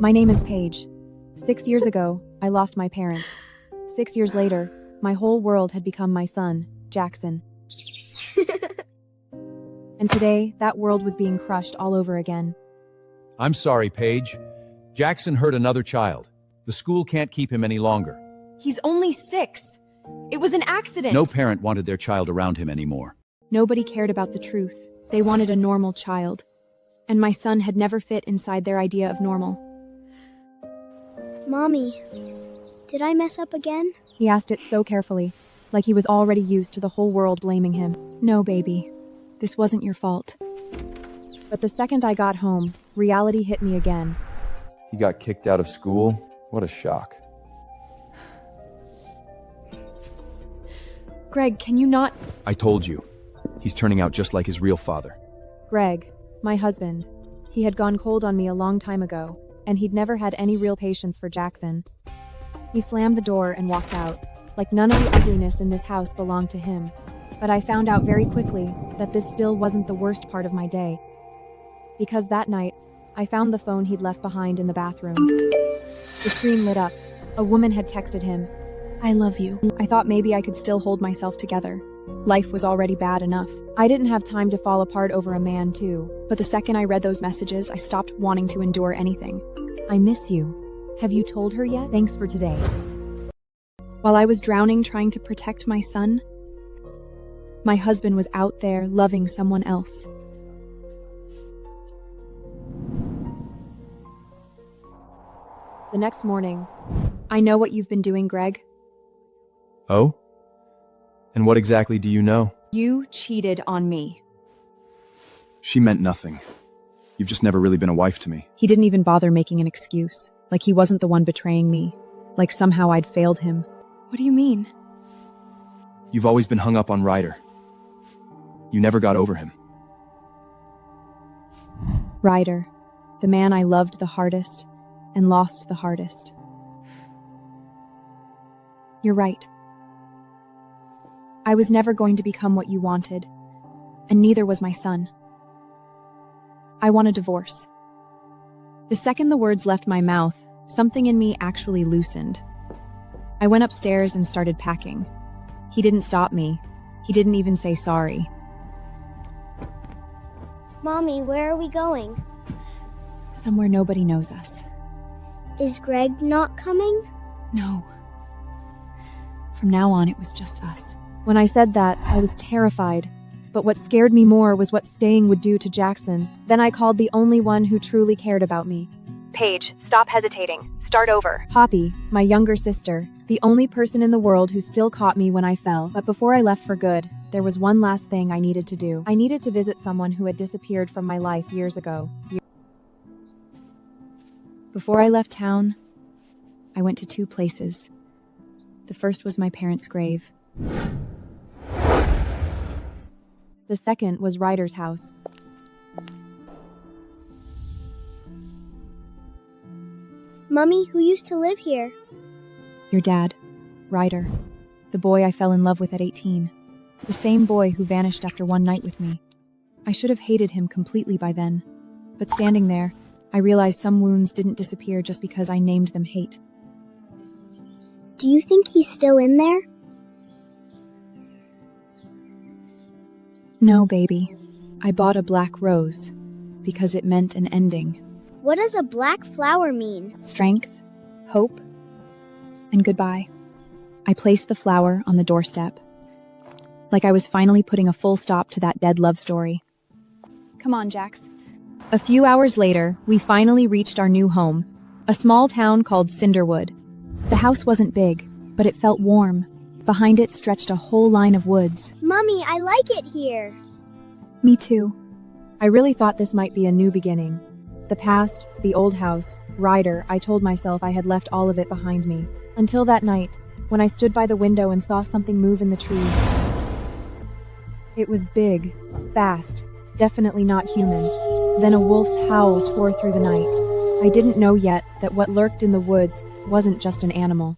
My name is Paige. 6 years ago, I lost my parents. 6 years later, my whole world had become my son, Jackson. And today, that world was being crushed all over again. I'm sorry, Paige. Jackson hurt another child. The school can't keep him any longer. He's only 6. It was an accident. No parent wanted their child around him anymore. Nobody cared about the truth. They wanted a normal child. And my son had never fit inside their idea of normal. Mommy, did I mess up again? He asked it so carefully, like he was already used to the whole world blaming him. No, baby. This wasn't your fault. But the second I got home, reality hit me again. He got kicked out of school? What a shock. Greg, can you not... I told you. He's turning out just like his real father. Greg, my husband. He had gone cold on me a long time ago, and he'd never had any real patience for Jackson. He slammed the door and walked out, like none of the ugliness in this house belonged to him. But I found out very quickly that this still wasn't the worst part of my day. Because that night, I found the phone he'd left behind in the bathroom. The screen lit up. A woman had texted him, "I love you." I thought maybe I could still hold myself together. Life was already bad enough. I didn't have time to fall apart over a man, too. But the second I read those messages, I stopped wanting to endure anything. I miss you. Have you told her yet? Thanks for today. While I was drowning trying to protect my son, my husband was out there loving someone else. The next morning, I know what you've been doing, Greg. Oh? And what exactly do you know? You cheated on me. She meant nothing. You've just never really been a wife to me. He didn't even bother making an excuse, like he wasn't the one betraying me, like somehow I'd failed him. What do you mean? You've always been hung up on Ryder. You never got over him. Ryder, the man I loved the hardest and lost the hardest. You're right. I was never going to become what you wanted, and neither was my son. I want a divorce. The second the words left my mouth, something in me actually loosened. I went upstairs and started packing. He didn't stop me. He didn't even say sorry. Mommy, where are we going? Somewhere nobody knows us. Is Greg not coming? No. From now on, it was just us. When I said that, I was terrified. But what scared me more was what staying would do to Jackson. Then I called the only one who truly cared about me. Paige, stop hesitating. Start over. Poppy, my younger sister, the only person in the world who still caught me when I fell. But before I left for good, there was one last thing I needed to do. I needed to visit someone who had disappeared from my life years ago. Before I left town, I went to 2 places. The first was my parents' grave. The second was Ryder's house. Mommy, who used to live here? Your dad, Ryder, the boy I fell in love with at 18. The same boy who vanished after one night with me. I should have hated him completely by then. But standing there, I realized some wounds didn't disappear just because I named them hate. Do you think he's still in there? No, baby. I bought a black rose because it meant an ending. What does a black flower mean? Strength, hope, and goodbye. I placed the flower on the doorstep, like I was finally putting a full stop to that dead love story. Come on, Jax. A few hours later, we finally reached our new home, a small town called Cinderwood. The house wasn't big, but it felt warm. Behind it stretched a whole line of woods. Mommy, I like it here. Me too. I really thought this might be a new beginning. The past, the old house, Ryder, I told myself I had left all of it behind me. Until that night, when I stood by the window and saw something move in the trees. It was big, fast, definitely not human. Then a wolf's howl tore through the night. I didn't know yet that what lurked in the woods wasn't just an animal.